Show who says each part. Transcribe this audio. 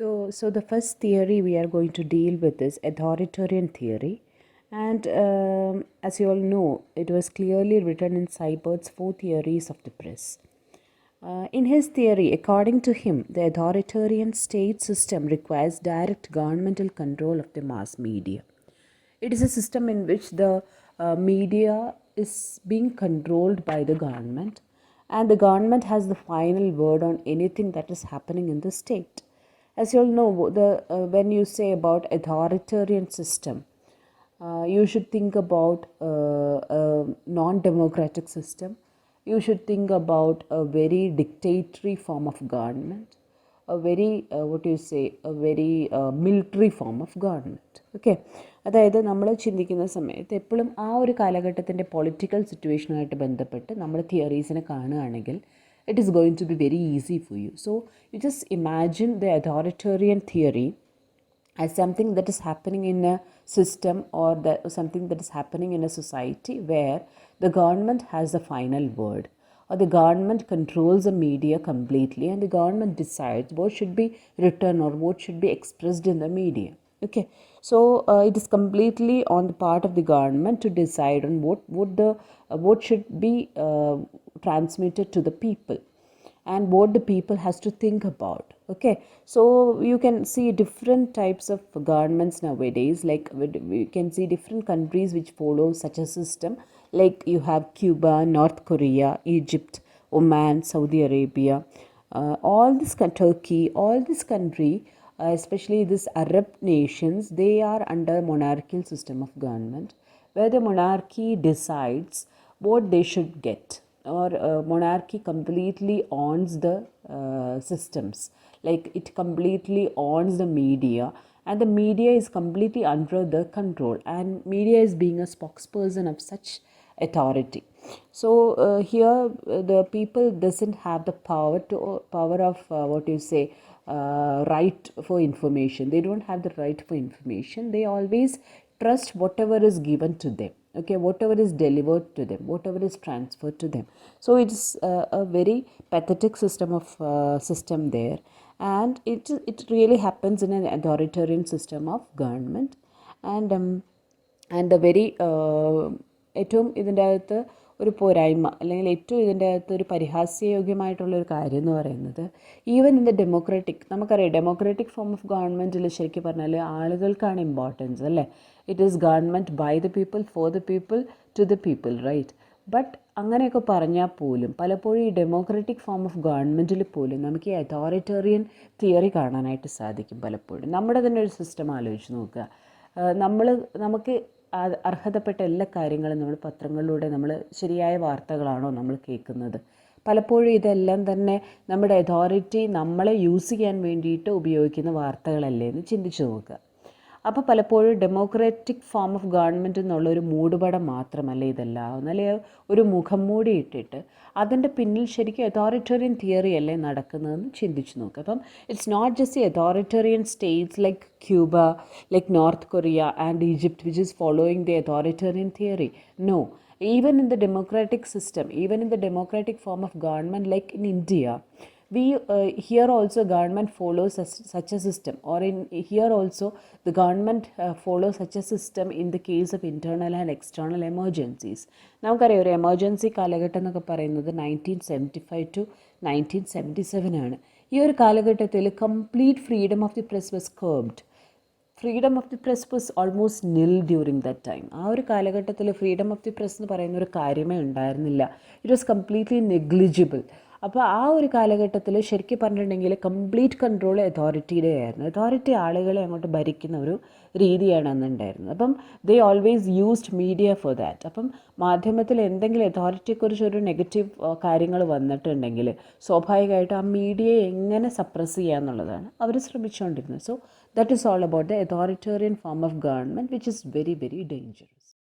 Speaker 1: So the first theory we are going to deal with is authoritarian theory. And as you all know, it was clearly written in Seibert's Four Theories of the Press. In his theory, according to him, the authoritarian state system requires direct governmental control of the mass media. It is a system in which the media is being controlled by the government, and the government has the final word on anything that is happening in the state. As you all know, when you say about authoritarian system, you should think about a non-democratic system. You should think about a very dictatorial form of government, a very a very military form of government. Okay, അതായത് നമ്മൾ ചിന്തിക്കുന്ന സമയത്ത് എപ്പോഴും ആ ഒരു കാലഘട്ടത്തിൻ്റെ political സിറ്റുവേഷനുമായിട്ട് ബന്ധപ്പെട്ട് നമ്മൾ തിയറീസിനെ കാണുകയാണെങ്കിൽ it is going to be very easy for you. So you just imagine the authoritarian theory as something that is happening in a system or something that is happening in a society where the government has the final word, or the government controls the media completely, and the government decides what should be written or what should be expressed in the media. Okay, so it is completely on the part of the government to decide on what should be transmitted to the people and what the people has to think about. Okay, so you can see different types of governments nowadays. Like we can see different countries which follow such a system. Like you have Cuba, North Korea, Egypt, Oman, Saudi Arabia, all this Turkey, all this country, especially these Arab nations, they are under monarchical system of government, where the monarchy decides what they should get, or monarchy completely owns the systems. Like it completely owns the media, and the media is completely under the control, and media is being a spokesperson of such authority. So here the people doesn't have the power of right for information. They don't have the right for information. They always trust whatever is given to them. Okay, whatever is delivered to them, whatever is transferred to them. So it's a very pathetic system there, and it really happens in an authoritarian system of government. And the very ഏറ്റവും ഇതിൻ്റെ അകത്ത് ഒരു പോരായ്മ, അല്ലെങ്കിൽ ഏറ്റവും ഇതിൻ്റെ അകത്ത് ഒരു പരിഹാസ്യയോഗ്യമായിട്ടുള്ളൊരു കാര്യം എന്ന് പറയുന്നത്, ഈവൻ ഇൻ ദ ഡെമോക്രാറ്റിക്, നമുക്കറിയാം ഡെമോക്രാറ്റിക് ഫോം ഓഫ് ഗവൺമെൻറ്റിൽ ശരിക്കും പറഞ്ഞാൽ ആളുകൾക്കാണ് ഇമ്പോർട്ടൻസ്, അല്ലേ? It is government by the people, for the people, to the people, right? But അങ്ങനെയൊക്കെ പറഞ്ഞാൽ പോലും പലപ്പോഴും ഈ ഡെമോക്രാറ്റിക് ഫോം ഓഫ് ഗവൺമെൻറ്റിൽ പോലും നമുക്ക് ഈ അതോറിറ്റേറിയൻ തിയറി കാണാനായിട്ട് സാധിക്കും. പലപ്പോഴും നമ്മുടെ തന്നെ ഒരു സിസ്റ്റം ആലോചിച്ച് നോക്കുക. നമുക്ക് അർഹതപ്പെട്ട എല്ലാ കാര്യങ്ങളും നമ്മൾ പത്രങ്ങളിലൂടെ നമ്മൾ ശരിയായ വാർത്തകളാണോ നമ്മൾ കേൾക്കുന്നത്? പലപ്പോഴും ഇതെല്ലാം തന്നെ നമ്മുടെ അതോറിറ്റി നമ്മളെ യൂസ് ചെയ്യാൻ വേണ്ടിയിട്ട് ഉപയോഗിക്കുന്ന വാർത്തകളല്ലേ എന്ന് ചിന്തിച്ച് നോക്കുക. അപ്പോൾ പലപ്പോഴും ഡെമോക്രാറ്റിക് ഫോം ഓഫ് ഗവൺമെൻറ് എന്നുള്ളൊരു മൂടുപടം മാത്രമല്ല ഇതെല്ലാം, അല്ലെങ്കിൽ ഒരു മുഖം മൂടി ഇട്ടിട്ട് അതിൻ്റെ പിന്നിൽ ശരിക്കും അതോറിറ്റേറിയൻ തിയറി അല്ലേ നടക്കുന്നതെന്ന് ചിന്തിച്ച് നോക്കുക. അപ്പം it's not just authoritarian states like Cuba, like North Korea and Egypt which is following the authoritarian theory. No, even in the democratic system, even in the democratic form of government like in India, we here also government follows such a system, or in here also the government follows such a system in the case of internal and external emergencies. നമുക്കറിയാം ഒരു emergency കാലഘട്ടം എന്നൊക്കെ പറയുന്നത് 1975 to 1977 ആണ്. ഈ ഒരു കാലഘട്ടത്തിൽ complete freedom of the press was curbed. Freedom of the press was almost nil during that time. ആ ഒരു കാലഘട്ടത്തിൽ ഫ്രീഡം ഓഫ് ദി പ്രസ് എന്ന് പറയുന്ന ഒരു കാര്യമേ ഉണ്ടായിരുന്നില്ല. It was completely negligible. അപ്പോൾ ആ ഒരു കാലഘട്ടത്തിൽ ശരിക്കും പറഞ്ഞിട്ടുണ്ടെങ്കിൽ കംപ്ലീറ്റ് കൺട്രോൾ അതോറിറ്റിയുടെ ആയിരുന്നു. അതോറിറ്റി ആളുകളെ അങ്ങോട്ട് ഭരിക്കുന്ന ഒരു രീതിയാണ് അന്നുണ്ടായിരുന്നത്. അപ്പം they always used media for that. അപ്പം മാധ്യമത്തിൽ എന്തെങ്കിലും അതോറിറ്റിയെക്കുറിച്ചൊരു നെഗറ്റീവ് കാര്യങ്ങൾ വന്നിട്ടുണ്ടെങ്കിൽ സ്വാഭാവികമായിട്ടും ആ മീഡിയയെ എങ്ങനെ സപ്രസ് ചെയ്യുക എന്നുള്ളതാണ് അവർ ശ്രമിച്ചുകൊണ്ടിരുന്നത്. So that is all about the authoritarian form of government, which is very, very dangerous.